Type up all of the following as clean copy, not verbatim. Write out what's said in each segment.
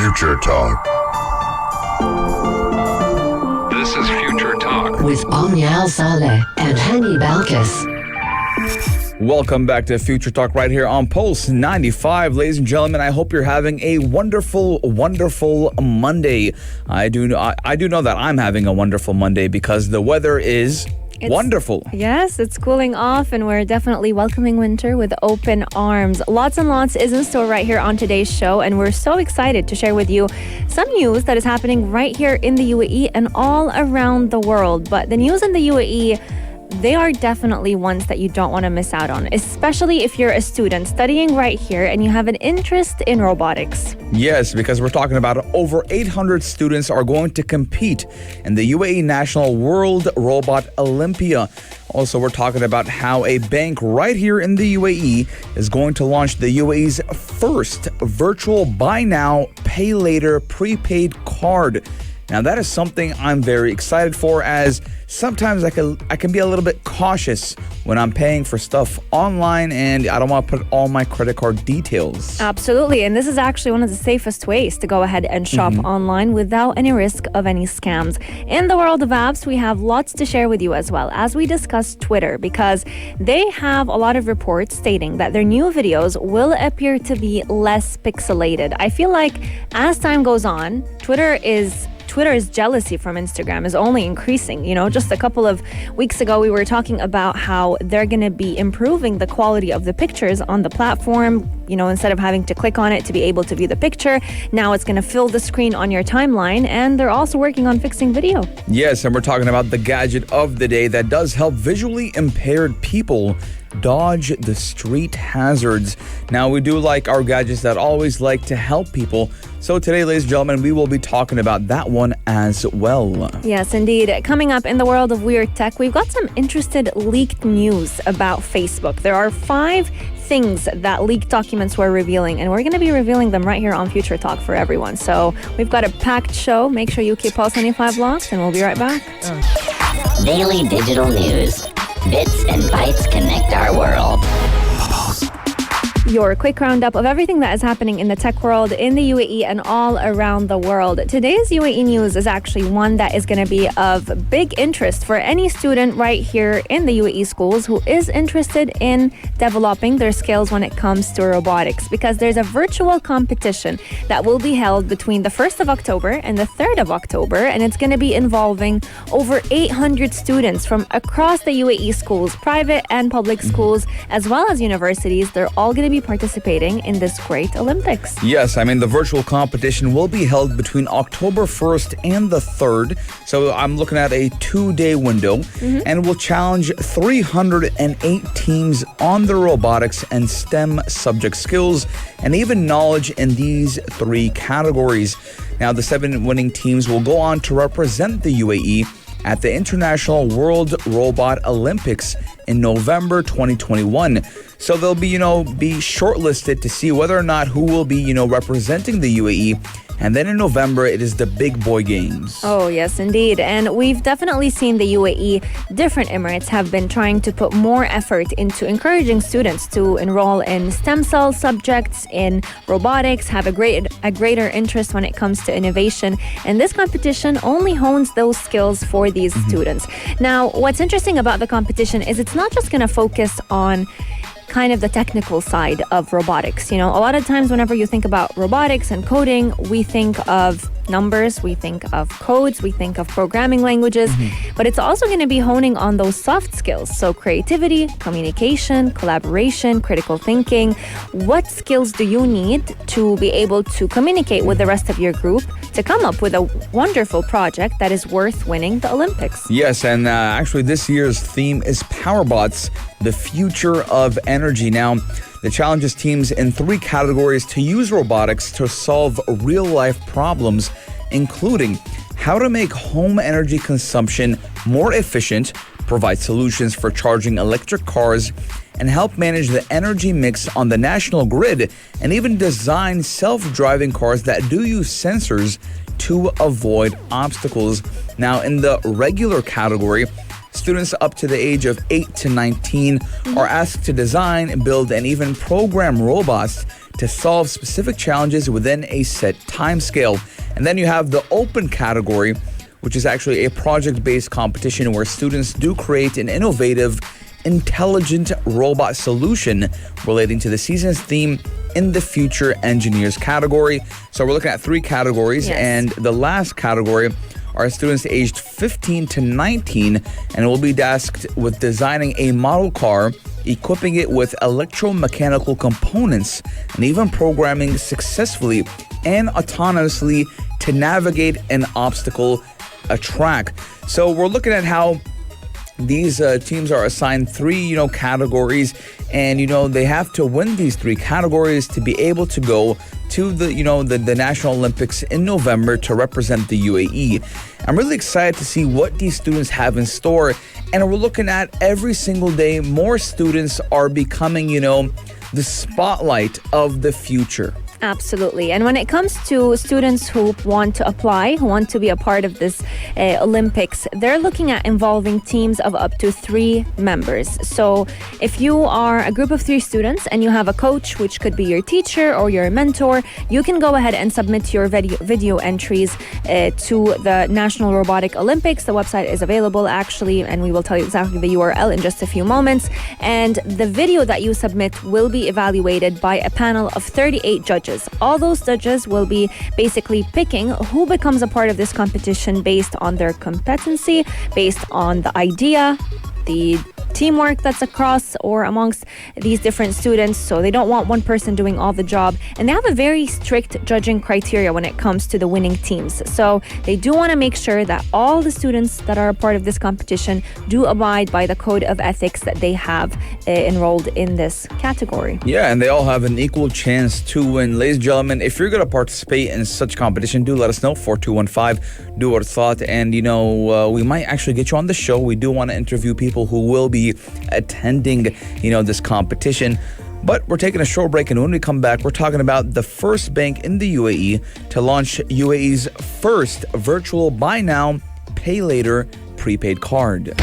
Future Talk. This is Future Talk with Omnial Saleh and Hani Balkis. Welcome back to Future Talk right here on Pulse 95. Ladies and gentlemen, I hope you're having a wonderful, wonderful Monday. I do know that I'm having a wonderful Monday because the weather is wonderful. Yes, it's cooling off and we're definitely welcoming winter with open arms. Lots and lots is in store right here on today's show, and we're so excited to share with you some news that is happening right here in the UAE and all around the world. But the news in the UAE, they are definitely ones that you don't want to miss out on, especially if you're a student studying right here and you have an interest in robotics. Yes, because we're talking about over 800 students are going to compete in the UAE National World Robot Olympiad. Also, we're talking about how a bank right here in the UAE is going to launch the UAE's first virtual buy now, pay later prepaid card. Now, that is something I'm very excited for, as sometimes I can be a little bit cautious when I'm paying for stuff online and I don't want to put all my credit card details. Absolutely. And this is actually one of the safest ways to go ahead and shop online without any risk of any scams. In the world of apps, we have lots to share with you as well as we discuss Twitter, because they have a lot of reports stating that their new videos will appear to be less pixelated. I feel like as time goes on, Twitter's jealousy from Instagram is only increasing. You know, just a couple of weeks ago, we were talking about how they're going to be improving the quality of the pictures on the platform. You know, instead of having to click on it to be able to view the picture, now it's going to fill the screen on your timeline. And they're also working on fixing video. Yes, and we're talking about the gadget of the day that does help visually impaired people dodge the street hazards. Now, we do like our gadgets that always like to help people. So today, ladies and gentlemen, we will be talking about that one as well. Yes, indeed. Coming up in the world of weird tech, we've got some interesting leaked news about Facebook. There are 5 things that leaked documents were revealing, and we're going to be revealing them right here on Future Talk for everyone. So we've got a packed show. Make sure you keep Pulse 95 locked, and we'll be right back. Daily digital news. Bits and bytes connect our world. Your quick roundup of everything that is happening in the tech world in the UAE and all around the world. Today's UAE news is actually one that is going to be of big interest for any student right here in the UAE schools who is interested in developing their skills when it comes to robotics, because there's a virtual competition that will be held between the 1st of October and the 3rd of October, and it's going to be involving over 800 students from across the UAE schools, private and public schools, as well as universities. They're all going to be participating in this great Olympics. Yes, I mean, the virtual competition will be held between October 1st and the 3rd. So I'm looking at a 2-day window, and will challenge 308 teams on the robotics and STEM subject skills and even knowledge in these 3 categories. Now, the 7 winning teams will go on to represent the UAE at the International World Robot Olympics in November 2021. So they'll be shortlisted to see whether or not who will be, representing the UAE. And then in November, it is the big boy games. Oh, yes, indeed. And we've definitely seen the UAE, different Emirates have been trying to put more effort into encouraging students to enroll in stem cell subjects, in robotics, have a greater interest when it comes to innovation. And this competition only hones those skills for these students. Now, what's interesting about the competition is it's not just going to focus on kind of the technical side of robotics. You know, a lot of times whenever you think about robotics and coding, we think of numbers, we think of codes, we think of programming languages, but it's also going to be honing on those soft skills. So creativity, communication, collaboration, critical thinking. What skills do you need to be able to communicate with the rest of your group to come up with a wonderful project that is worth winning the Olympics? Yes, and actually this year's theme is Powerbots, the future of energy. Now, the challenges teams in 3 categories to use robotics to solve real-life problems, including how to make home energy consumption more efficient, provide solutions for charging electric cars, and help manage the energy mix on the national grid, and even design self-driving cars that do use sensors to avoid obstacles. Now, in the regular category, students up to the age of 8 to 19 are asked to design, build, and even program robots to solve specific challenges within a set time scale. And then you have the open category, which is actually a project-based competition where students do create an innovative, intelligent robot solution relating to the season's theme in the Future Engineers category. So we're looking at 3 categories, and the last category are students aged 15 to 19, and will be tasked with designing a model car, equipping it with electromechanical components, and even programming successfully and autonomously to navigate an obstacle, a track. So we're looking at how these teams are assigned 3, categories, and they have to win these 3 categories to be able to go to the National Olympics in November to represent the UAE. I'm really excited to see what these students have in store, and we're looking at every single day more students are becoming, the spotlight of the future. Absolutely. And when it comes to students who want to apply, who want to be a part of this Olympics, they're looking at involving teams of up to 3 members. So if you are a group of 3 students and you have a coach, which could be your teacher or your mentor, you can go ahead and submit your video entries to the National Robotic Olympics. The website is available actually, and we will tell you exactly the URL in just a few moments. And the video that you submit will be evaluated by a panel of 38 judges. All those judges will be basically picking who becomes a part of this competition based on their competency, based on the idea, the teamwork that's across or amongst these different students. So they don't want one person doing all the job, and they have a very strict judging criteria when it comes to the winning teams. So they do want to make sure that all the students that are a part of this competition do abide by the code of ethics that they have enrolled in this category. Yeah, and they all have an equal chance to win. Ladies and gentlemen, if you're going to participate in such competition, do let us know. 4215, do what thought, and we might actually get you on the show. We do want to interview people who will be attending, this competition. But we're taking a short break, and when we come back, we're talking about the first bank in the UAE to launch UAE's first virtual buy now, pay later prepaid card.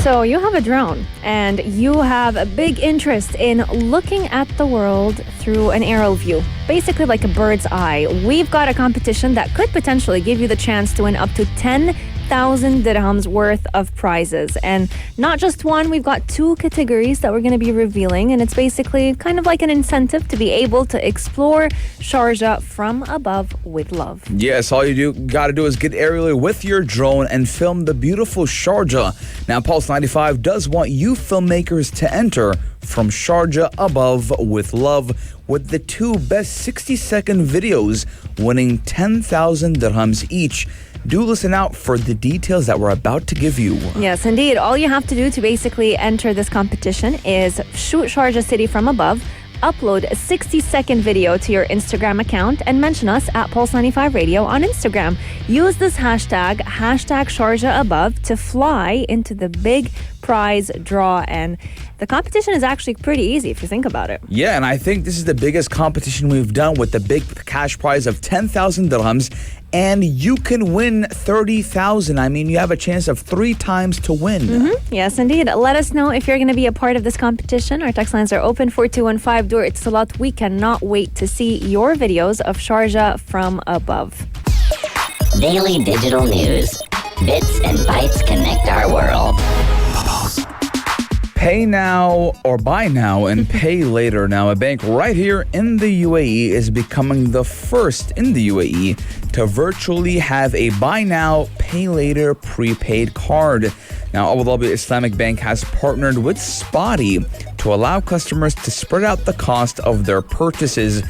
So you have a drone and you have a big interest in looking at the world through an aerial view, basically like a bird's eye. We've got a competition that could potentially give you the chance to win up to 10,000 dirhams worth of prizes. And not just one, we've got 2 categories that we're going to be revealing, and it's basically kind of like an incentive to be able to explore Sharjah from above with love. Yes, all you got to do is get aerially with your drone and film the beautiful Sharjah. Now, Pulse 95 does want you filmmakers to enter from Sharjah above with love, with the 2 best 60-second videos winning 10,000 dirhams each. Do listen out for the details that we're about to give you. Yes, indeed. All you have to do to basically enter this competition is shoot Sharjah City from above, upload a 60-second video to your Instagram account, and mention us at Pulse95 Radio on Instagram. Use this hashtag Sharjah above, to fly into the big prize draw. And the competition is actually pretty easy if you think about it. Yeah, and I think this is the biggest competition we've done, with the big cash prize of 10,000 dirhams. And you can win 30,000. I mean, you have a chance of 3 times to win. Mm-hmm. Yes, indeed. Let us know if you're going to be a part of this competition. Our text lines are open, 4215. Dur Itsalat. We cannot wait to see your videos of Sharjah from above. Daily digital news. Bits and bytes connect our world. Pay now or buy now and pay later. Now, a bank right here in the UAE is becoming the first in the UAE to virtually have a buy now, pay later prepaid card. Now, Abu Dhabi Islamic Bank has partnered with Spotty to allow customers to spread out the cost of their purchases.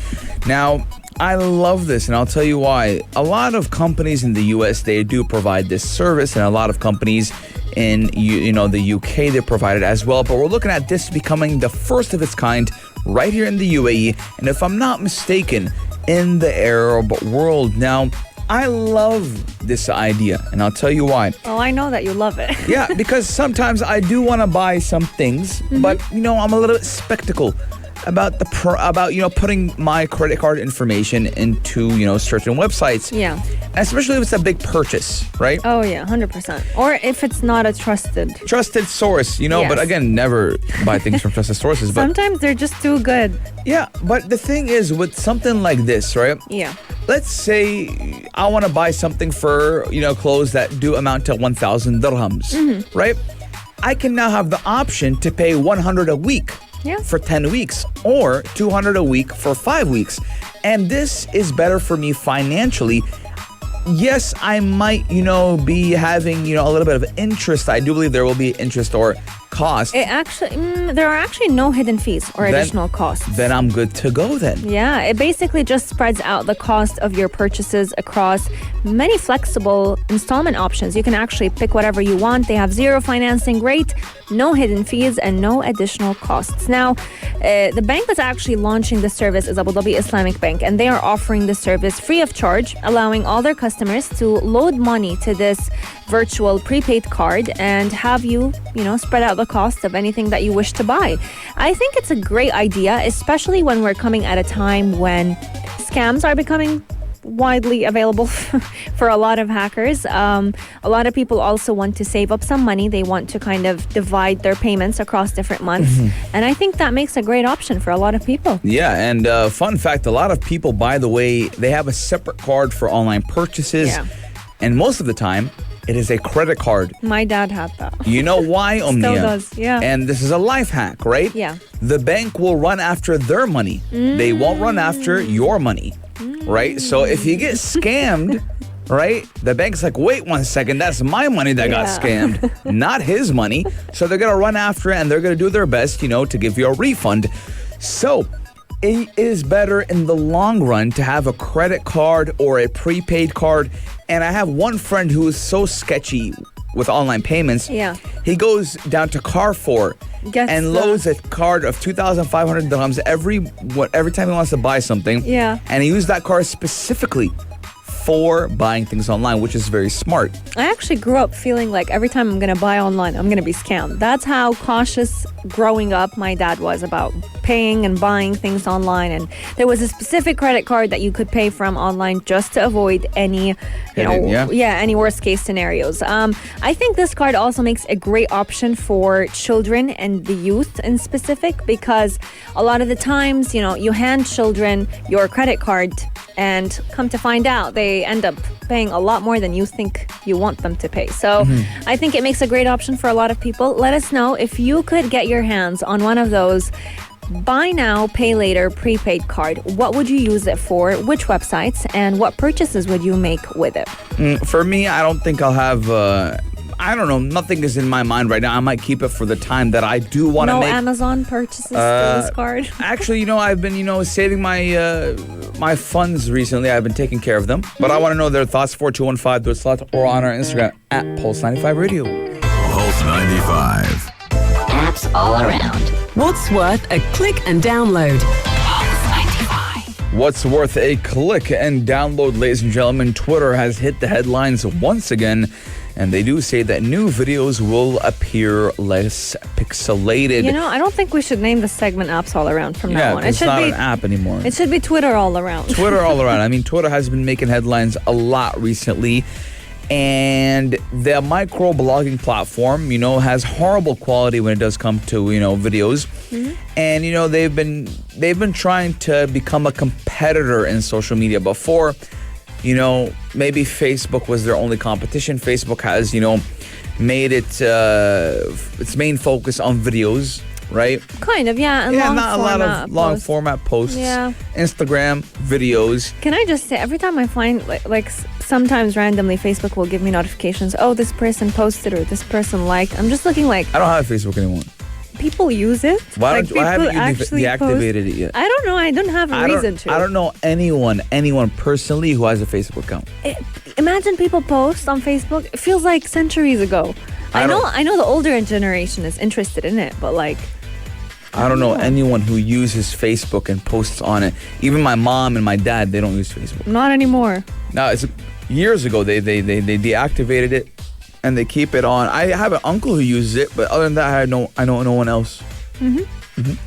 Now, I love this, and I'll tell you why. A lot of companies in the US, they do provide this service, and a lot of companies in the UK, they provide it as well. But we're looking at this becoming the first of its kind right here in the UAE, and if I'm not mistaken, in the Arab world. Now, I love this idea, and I'll tell you why. Oh, I know that you love it. Yeah, because sometimes I do want to buy some things, but I'm a little bit skeptical about putting my credit card information into certain websites. Yeah. Especially if it's a big purchase, right? Oh yeah, 100%. Or if it's not a trusted source, Yes. But again, never buy things from trusted sources. But sometimes they're just too good. yeah, but the thing is with something like this, right? Yeah. Let's say I want to buy something for, clothes that do amount to 1,000 dirhams, right? I can now have the option to pay 100 a week Yeah. for 10 weeks or 200 a week for 5 weeks. And this is better for me financially. Yes, I might, be having, a little bit of interest. I do believe there will be interest or cost. There are actually no hidden fees or additional costs. Then I'm good to go then. Yeah, it basically just spreads out the cost of your purchases across many flexible installment options. You can actually pick whatever you want. They have zero financing rate, no hidden fees, and no additional costs. Now, the bank that's actually launching the service is Abu Dhabi Islamic Bank, and they are offering the service free of charge, allowing all their customers to load money to this virtual prepaid card and have you spread out the cost of anything that you wish to buy. I think it's a great idea, especially when we're coming at a time when scams are becoming widely available for a lot of hackers. A lot of people also want to save up some money. They want to kind of divide their payments across different months. And I think that makes a great option for a lot of people. Yeah, and fun fact, a lot of people, by the way, they have a separate card for online purchases. Yeah. And most of the time, it is a credit card. My dad had that. You know why, Omnia? Still does, yeah. And this is a life hack, right? Yeah. The bank will run after their money. They won't run after your money, right? So if you get scammed, right, the bank's like, wait 1 second, that's my money that got scammed, not his money. So they're going to run after it and they're going to do their best, to give you a refund. So it is better in the long run to have a credit card or a prepaid card. And I have one friend who is so sketchy with online payments. Yeah. He goes down to Carrefour and loads a card of 2,500 dirhams every time he wants to buy something. Yeah. And he used that card specifically for buying things online, which is very smart. I actually grew up feeling like every time I'm going to buy online, I'm going to be scammed. That's how cautious growing up my dad was about paying and buying things online. And there was a specific credit card that you could pay from online just to avoid any, any worst case scenarios. I think this card also makes a great option for children and the youth in specific, because a lot of the times, you hand children your credit card and come to find out they end up paying a lot more than you think you want them to pay. So I think it makes a great option for a lot of people. Let us know if you could get your hands on one of those buy now, pay later prepaid card. What would you use it for? Which websites? And what purchases would you make with it? For me, I don't think I'll have... I don't know. Nothing is in my mind right now. I might keep it for the time that I do want to make. No Amazon purchases through this card? Actually, I've been, saving my my funds recently. I've been taking care of them. But I want to know their thoughts. 4215 or on our Instagram at Pulse95 Radio. Pulse 95. Apps all around. What's worth a click and download? What's worth a click and download, ladies and gentlemen? Twitter has hit the headlines once again. And they do say that new videos will appear less pixelated. I don't think we should name the segment apps all around from now on. It's not an app anymore. It should be Twitter all around. Twitter all around. I mean, Twitter has been making headlines a lot recently. And the micro-blogging platform, has horrible quality when it does come to, videos. And, they've been trying to become a competitor in social media before. Maybe Facebook was their only competition. Facebook has, made it its main focus on videos, right? Kind of, yeah. And not a lot of long format posts. Yeah. Instagram, videos. Can I just say, every time I find, like sometimes randomly Facebook will give me notifications, oh, this person posted or this person liked. I'm just looking like... I don't have Facebook anymore. People use it. Why haven't you deactivated it yet? I don't know. I don't have a reason to. I don't know anyone personally who has a Facebook account. Imagine people post on Facebook. It feels like centuries ago. I know the older generation is interested in it, but I don't know anyone who uses Facebook and posts on it. Even my mom and my dad, they don't use Facebook. Not anymore. No, it's years ago they deactivated it. And they keep it on. I have an uncle who uses it, but other than that, I know no one else.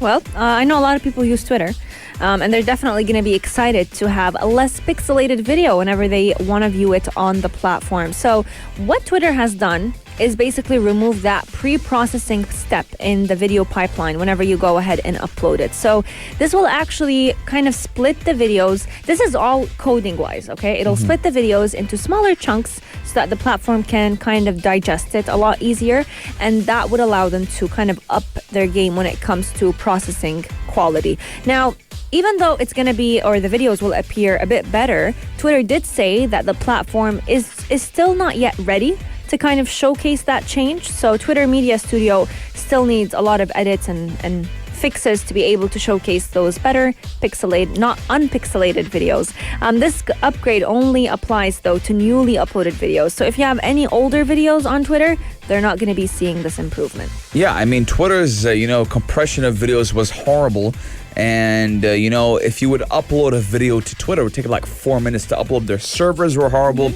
Well, I know a lot of people use Twitter, and they're definitely going to be excited to have a less pixelated video whenever they want to view it on the platform. So what Twitter has done is basically remove that pre-processing step in the video pipeline whenever you go ahead and upload it. So this will actually kind of split the videos. This is all coding-wise, okay? It'll split the videos into smaller chunks so that the platform can kind of digest it a lot easier, and that would allow them to kind of up their game when it comes to processing quality. Now, even though it's going to be, or the videos will appear a bit better, Twitter did say that the platform is still not yet ready to kind of showcase that change. So Twitter Media Studio still needs a lot of edits and fixes to be able to showcase those better pixelated, not unpixelated videos. This upgrade only applies though to newly uploaded videos. So if you have any older videos on Twitter, they're not going to be seeing this improvement. Yeah, I mean, Twitter's, compression of videos was horrible. And, if you would upload a video to Twitter, it would take like 4 minutes to upload. Their servers were horrible.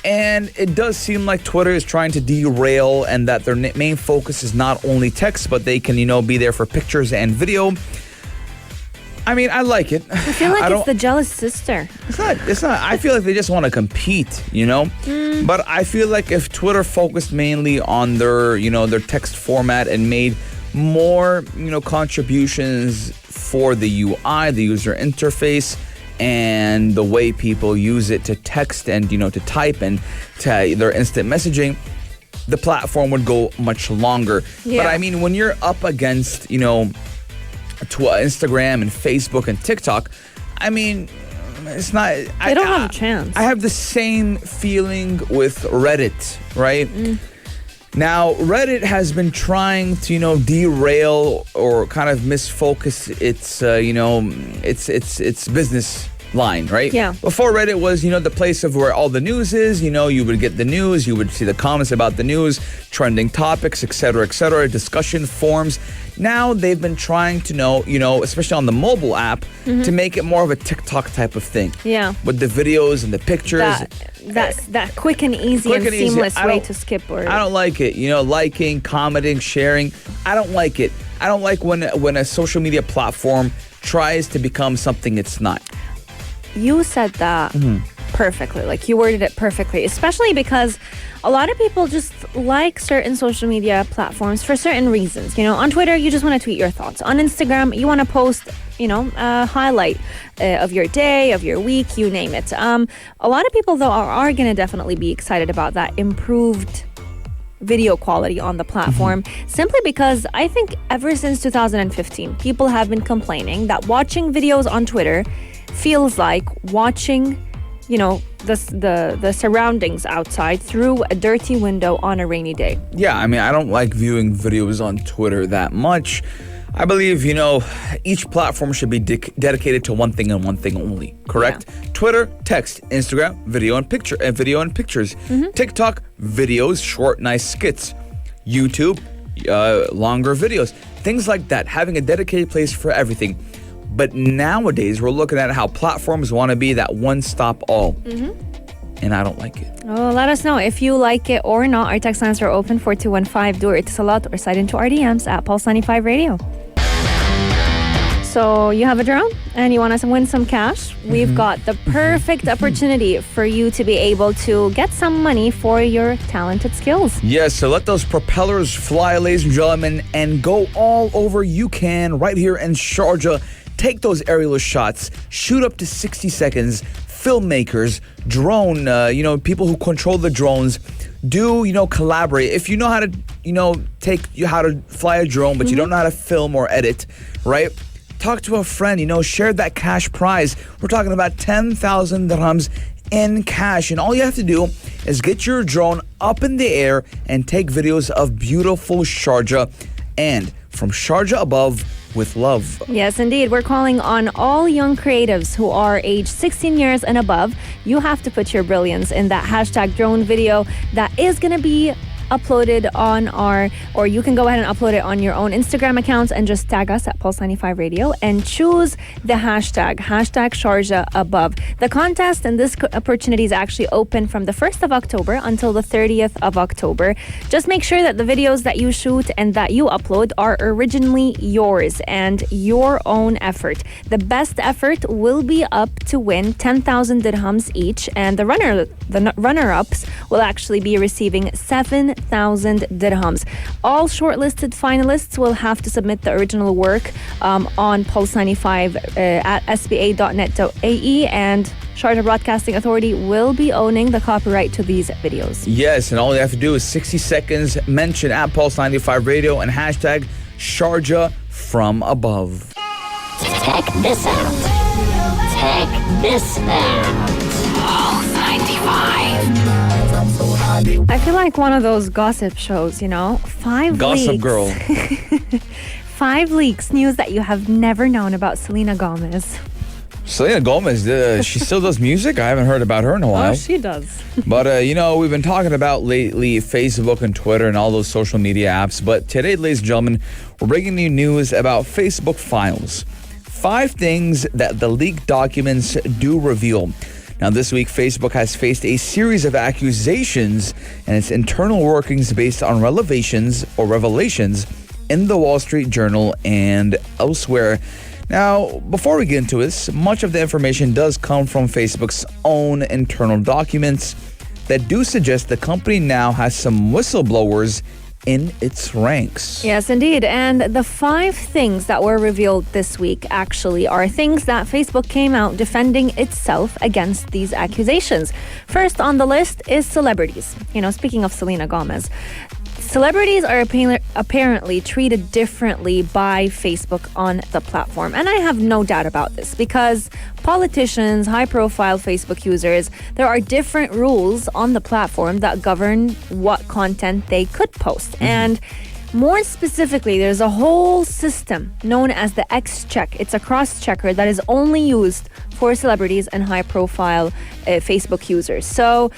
And it does seem like Twitter is trying to derail, and that their main focus is not only text, but they can, be there for pictures and video. I mean, I like it. I feel like it's the jealous sister. It's not. I feel like they just want to compete, But I feel like if Twitter focused mainly on their, their text format and made more, contributions for the UI, the user interface, and the way people use it to text and, to type and to their instant messaging, the platform would go much longer. Yeah. But I mean, when you're up against, Instagram and Facebook and TikTok, I mean, it's not... They don't have a chance. I have the same feeling with Reddit, right? Now, Reddit has been trying to, derail or kind of misfocus its, its business line, right? Yeah. Before, Reddit was, the place of where all the news is. You would get the news, you would see the comments about the news, trending topics, etc., discussion forums. Now they've been trying to especially on the mobile app, to make it more of a TikTok type of thing. Yeah. With the videos and the pictures. That quick and easy and seamless way to skip or... I don't like it. Liking, commenting, sharing. I don't like it. I don't like when a social media platform tries to become something it's not. You said that perfectly. Like, you worded it perfectly, especially because a lot of people just like certain social media platforms for certain reasons. On Twitter, you just want to tweet your thoughts. On Instagram, you want to post, a highlight of your day, of your week, you name it. A lot of people, though, are going to definitely be excited about that improved video quality on the platform, simply because I think ever since 2015, people have been complaining that watching videos on Twitter feels like watching, the surroundings outside through a dirty window on a rainy day. Yeah, I mean, I don't like viewing videos on Twitter that much. I believe, each platform should be dedicated to one thing and one thing only, correct? Yeah. Twitter, text. Instagram, video and pictures. TikTok, videos, short, nice skits. YouTube, longer videos. Things like that, having a dedicated place for everything. But nowadays, we're looking at how platforms want to be that one-stop all. And I don't like it. Oh, let us know if you like it or not. Our text lines are open 4215 do it a lot or slide into our DMs at Pulse 95 Radio. So you have a drone and you want to win some cash. We've got the perfect opportunity for you to be able to get some money for your talented skills. Yes, so let those propellers fly, ladies and gentlemen, and go all over you can right here in Sharjah. Take those aerial shots, shoot up to 60 seconds. Filmmakers, drone, people who control the drones, collaborate. If you know how to, how to fly a drone, but you don't know how to film or edit, right? Talk to a friend, share that cash prize. We're talking about 10,000 dirhams in cash. And all you have to do is get your drone up in the air and take videos of beautiful Sharjah and from Sharjah above with love. Yes, indeed. We're calling on all young creatives who are age 16 years and above. You have to put your brilliance in that hashtag drone video that is going to be uploaded on or you can go ahead and upload it on your own Instagram accounts and just tag us at Pulse 95 Radio and choose the hashtag Sharjah above. The contest and this opportunity is actually open from the 1st of October until the 30th of October. Just make sure that the videos that you shoot and that you upload are originally yours and your own effort. The best effort will be up to win 10,000 dirhams each, and the runner-ups will actually be receiving 7,000 dirhams. All shortlisted finalists will have to submit the original work on Pulse 95 at sba.net.ae, and Sharjah Broadcasting Authority will be owning the copyright to these videos. Yes, and all you have to do is 60 seconds, mention at Pulse 95 Radio and hashtag Sharjah from above. Check this out. Check this out. Pulse 95. I feel like one of those gossip shows, you know? 5 Gossip leaks. girl. 5 leaks, news that you have never known about Selena Gomez. Selena Gomez, she still does music? I haven't heard about her in a while. Oh, she does. But, we've been talking about lately Facebook and Twitter and all those social media apps. But today, ladies and gentlemen, we're bringing you news about Facebook files. 5 things that the leaked documents do reveal. Now, this week, Facebook has faced a series of accusations and its internal workings based on revelations in the Wall Street Journal and elsewhere. Now, before we get into this, much of the information does come from Facebook's own internal documents that do suggest the company now has some whistleblowers in its ranks. Yes, indeed. And the 5 things that were revealed this week actually are things that Facebook came out defending itself against these accusations. First on the list is celebrities. Speaking of Selena Gomez, celebrities are apparently treated differently by Facebook on the platform. And I have no doubt about this because politicians, high-profile Facebook users, there are different rules on the platform that govern what content they could post. And more specifically, there's a whole system known as the X-Check. It's a cross-checker that is only used for celebrities and high-profile Facebook users. So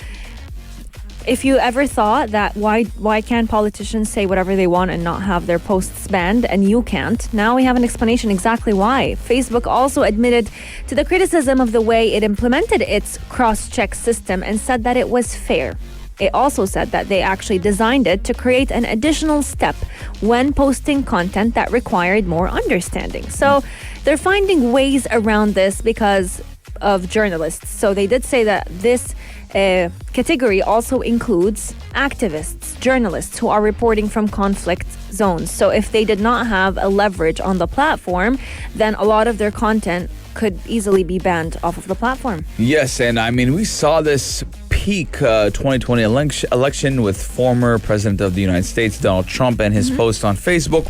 if you ever thought that why can't politicians say whatever they want and not have their posts banned and you can't, now we have an explanation exactly why. Facebook also admitted to the criticism of the way it implemented its cross-check system and said that it was fair. It also said that they actually designed it to create an additional step when posting content that required more understanding. So they're finding ways around this because of journalists. So they did say that this category also includes activists, journalists who are reporting from conflict zones. So if they did not have a leverage on the platform, then a lot of their content could easily be banned off of the platform. Yes, and we saw this peak 2020 election with former President of the United States, Donald Trump, and his post on Facebook,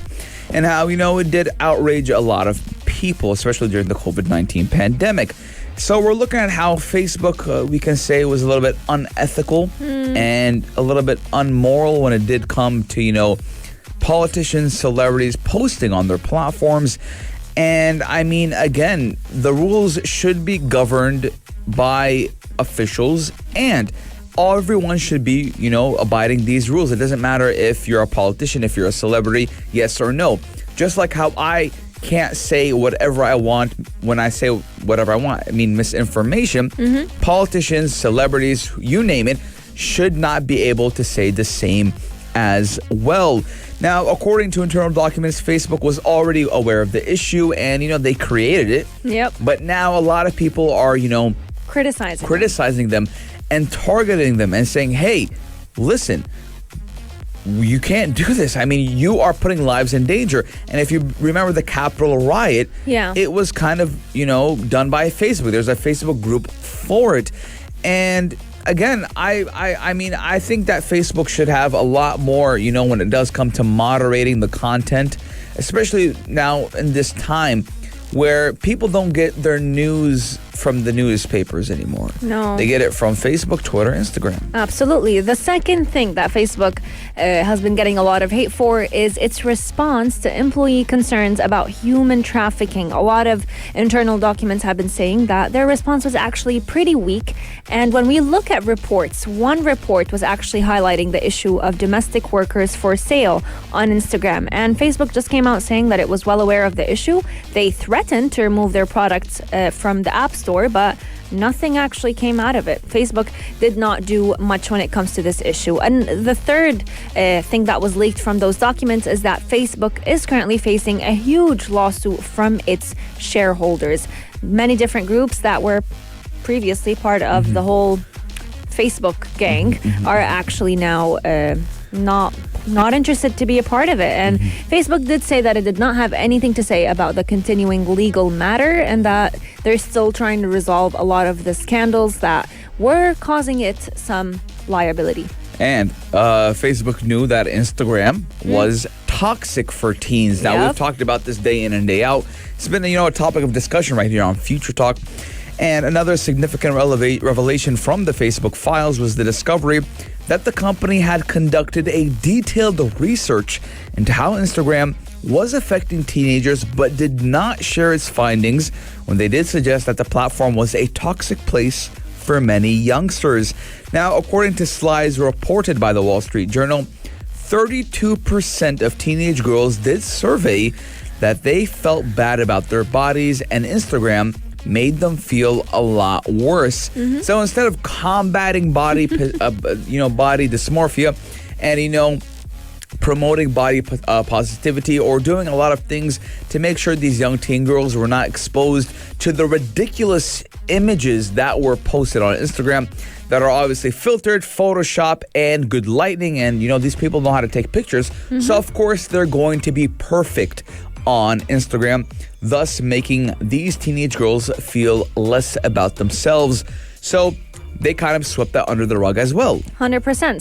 and how, it did outrage a lot of people, especially during the COVID-19 pandemic. So we're looking at how Facebook, we can say, was a little bit unethical and a little bit unmoral when it did come to, politicians, celebrities posting on their platforms. And again, the rules should be governed by officials and everyone should be, abiding these rules. It doesn't matter if you're a politician, if you're a celebrity, yes or no. Just like how I can't say whatever I want when I say whatever I want. Misinformation. Politicians, celebrities, you name it, should not be able to say the same as well. Now, according to internal documents, Facebook was already aware of the issue and, they created it. Yep. But now a lot of people are, criticizing them and targeting them and saying, hey, listen, you can't do this. You are putting lives in danger. And if you remember the Capitol riot, it was kind of, done by Facebook. There's a Facebook group for it. And again, I think that Facebook should have a lot more, when it does come to moderating the content, especially now in this time where people don't get their news from the newspapers anymore. No. They get it from Facebook, Twitter, Instagram. Absolutely. The second thing that Facebook has been getting a lot of hate for is its response to employee concerns about human trafficking. A lot of internal documents have been saying that their response was actually pretty weak. And when we look at reports, one report was actually highlighting the issue of domestic workers for sale on Instagram. And Facebook just came out saying that it was well aware of the issue. They threatened to remove their products from the App Store, but nothing actually came out of it. Facebook did not do much when it comes to this issue. And the third thing that was leaked from those documents is that Facebook is currently facing a huge lawsuit from its shareholders. Many different groups that were previously part of the whole Facebook gang are actually now not interested to be a part of it. And Facebook did say that it did not have anything to say about the continuing legal matter and that they're still trying to resolve a lot of the scandals that were causing it some liability. And Facebook knew that Instagram was toxic for teens. Now, we've talked about this day in and day out. It's been, a topic of discussion right here on Future Talk. And another significant revelation from the Facebook files was the discovery that the company had conducted a detailed research into how Instagram was affecting teenagers, but did not share its findings when they did suggest that the platform was a toxic place for many youngsters. Now, according to slides reported by the Wall Street Journal, 32% of teenage girls did survey that they felt bad about their bodies, and Instagram made them feel a lot worse. So instead of combating body dysmorphia and, promoting body positivity or doing a lot of things to make sure these young teen girls were not exposed to the ridiculous images that were posted on Instagram that are obviously filtered, Photoshop, and good lighting. And, these people know how to take pictures. So, of course, they're going to be perfect on Instagram, thus making these teenage girls feel less about themselves. So they kind of swept that under the rug as well. 100%.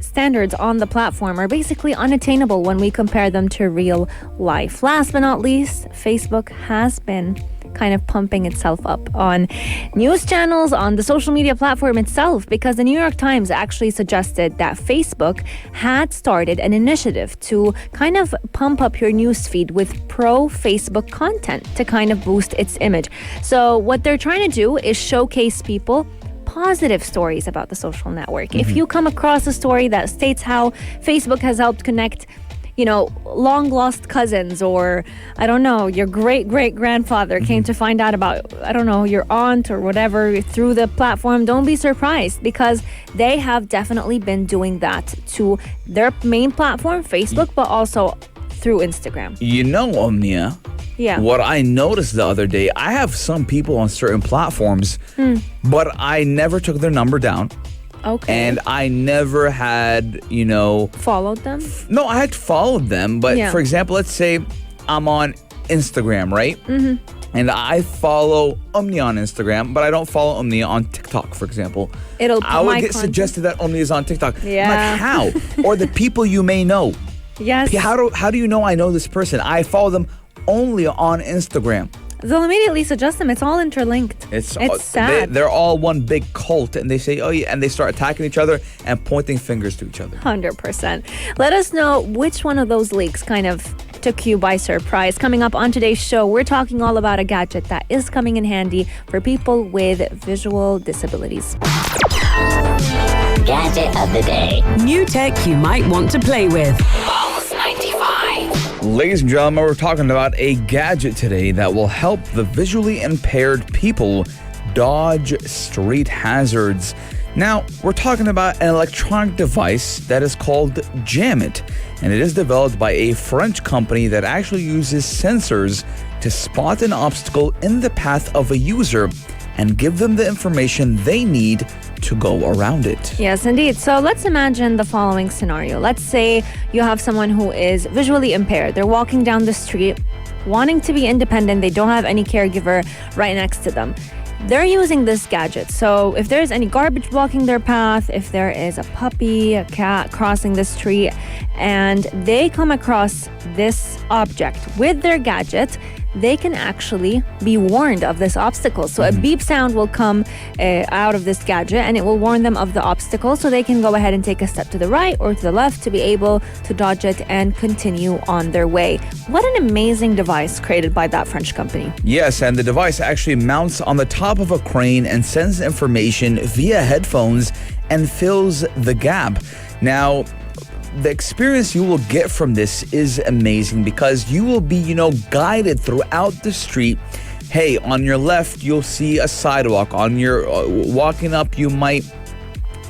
Standards on the platform are basically unattainable when we compare them to real life. Last but not least, Facebook has been kind of pumping itself up on news channels, on the social media platform itself, because the New York Times actually suggested that Facebook had started an initiative to kind of pump up your newsfeed with pro-Facebook content to kind of boost its image. So what they're trying to do is showcase people positive stories about the social network. If you come across a story that states how Facebook has helped connect long lost cousins, or I don't know, your great grandfather came to find out about, I don't know, your aunt or whatever through the platform, don't be surprised, because they have definitely been doing that to their main platform, Facebook, but also through Instagram. Omnia. Yeah. What I noticed the other day, I have some people on certain platforms, but I never took their number down. Okay. And I never had, followed them? No, I had followed them. But for example, let's say I'm on Instagram, right? And I follow Omnia on Instagram, but I don't follow Omnia on TikTok, for example. I would get suggested that Omnia is on TikTok. Yeah. I'm like, how? Or the people you may know. Yes. How do you know I know this person? I follow them only on Instagram. They'll immediately suggest them. It's all interlinked. It's sad. They're all one big cult, and they say, oh yeah, and they start attacking each other and pointing fingers to each other. 100%. Let us know which one of those leaks kind of took you by surprise. Coming up on today's show, we're talking all about a gadget that is coming in handy for people with visual disabilities. Gadget of the day. New tech you might want to play with. Ladies and gentlemen, we're talking about a gadget today that will help the visually impaired people dodge street hazards. Now, we're talking about an electronic device that is called Gadget, and it is developed by a French company that actually uses sensors to spot an obstacle in the path of a user and give them the information they need to go around it. Yes, indeed. So let's imagine the following scenario. Let's say you have someone who is visually impaired. They're walking down the street, wanting to be independent. They don't have any caregiver right next to them. They're using this gadget. So if there's any garbage blocking their path, if there is a puppy, a cat crossing the street, and they come across this object with their gadget, they can actually be warned of this obstacle. So a beep sound will come out of this gadget, and it will warn them of the obstacle, so they can go ahead and take a step to the right or to the left to be able to dodge it and continue on their way. What an amazing device created by that French company. Yes, and the device actually mounts on the top of a crane and sends information via headphones and fills the gap. Now, the experience you will get from this is amazing because you will be, guided throughout the street. Hey, on your left, you'll see a sidewalk. On your walking up, you might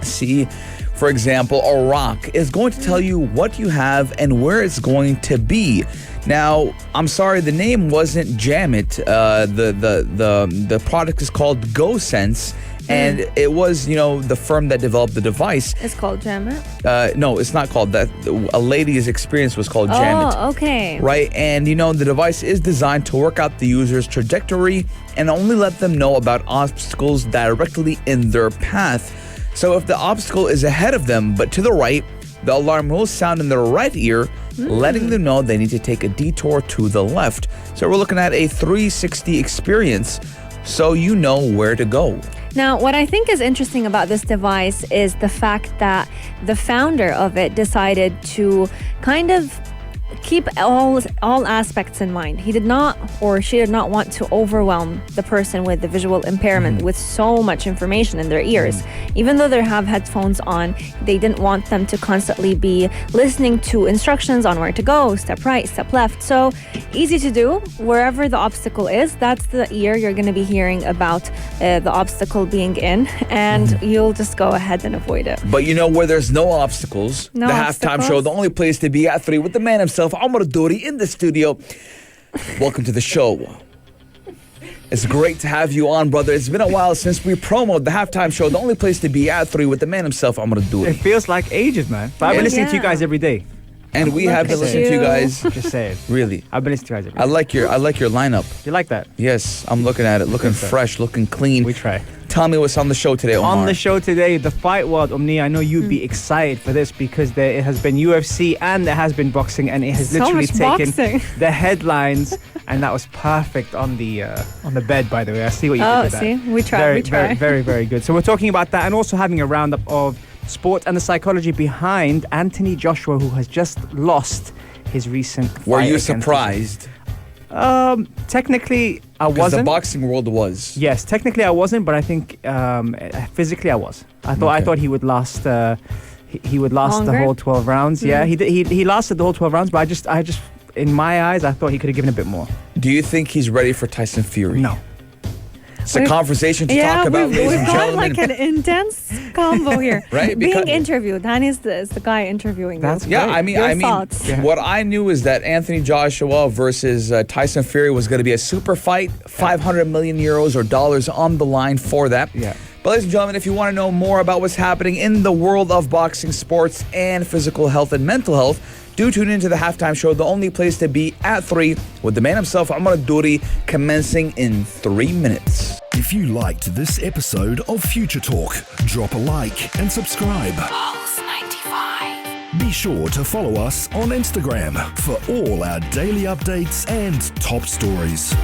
see, for example, a rock. It's going to tell you what you have and where it's going to be. Now, I'm sorry, the name wasn't Jamit. The product is called GoSense. And it was, the firm that developed the device. It's called Jamit? No, it's not called that. A lady's experience was called Jamit. Oh, okay. Right? And, the device is designed to work out the user's trajectory and only let them know about obstacles directly in their path. So if the obstacle is ahead of them, but to the right, the alarm will sound in their right ear, letting them know they need to take a detour to the left. So we're looking at a 360 experience, so you know where to go. Now, what I think is interesting about this device is the fact that the founder of it decided to kind of keep all aspects in mind. He did not, or she did not want to overwhelm the person with the visual impairment with so much information in their ears. Even though they have headphones on, they didn't want them to constantly be listening to instructions on where to go, step right, step left. So easy to do. Wherever the obstacle is, that's the ear you're going to be hearing about the obstacle being in, and you'll just go ahead and avoid it. But where there's no obstacles, the halftime show, the only place to be at 3 with the man himself, Amr Douri, in the studio. Welcome to the show. It's great to have you on, brother. It's been a while since we promoted the halftime show, the only place to be at 3 with the man himself, Amr Douri. It feels like ages, man. But I've been listening to you guys every day. And we have been listening to you guys. Just say it. Really. I've been listening to you guys every day. I like your lineup. You like that? Yes, I'm looking at it, looking fresh, looking clean. We try. Tell me what's on the show today, Omar. On the show today, the fight world, Omni, I know you'd be excited for this because it has been UFC and there has been boxing, and it has literally taken the headlines, and that was perfect on the bed, by the way. I see what you did with that. See? We try. Very, very, very, very good. So we're talking about that and also having a roundup of sport and the psychology behind Anthony Joshua, who has just lost his recent fight. Were you surprised? Technically, I wasn't. Because the boxing world was. Yes, technically I wasn't, but I think physically I was. I thought he would last. He would last longer? the whole 12 rounds. Yeah, he lasted the whole 12 rounds, but I just, in my eyes, I thought he could have given a bit more. Do you think he's ready for Tyson Fury? No. It's a conversation to talk about, ladies and gentlemen. We've got like an intense combo here. Right? Being interviewed. Danny's the guy interviewing That's you. great. Yeah, I mean, what I knew is that Anthony Joshua versus Tyson Fury was going to be a super fight, 500 million euros or dollars on the line for that. Yeah. But ladies and gentlemen, if you want to know more about what's happening in the world of boxing, sports, and physical health and mental health, do tune into the halftime show, the only place to be at 3 with the man himself, Amr Douri, commencing in 3 minutes. If you liked this episode of Future Talk, drop a like and subscribe. Pulse 95. Be sure to follow us on Instagram for all our daily updates and top stories.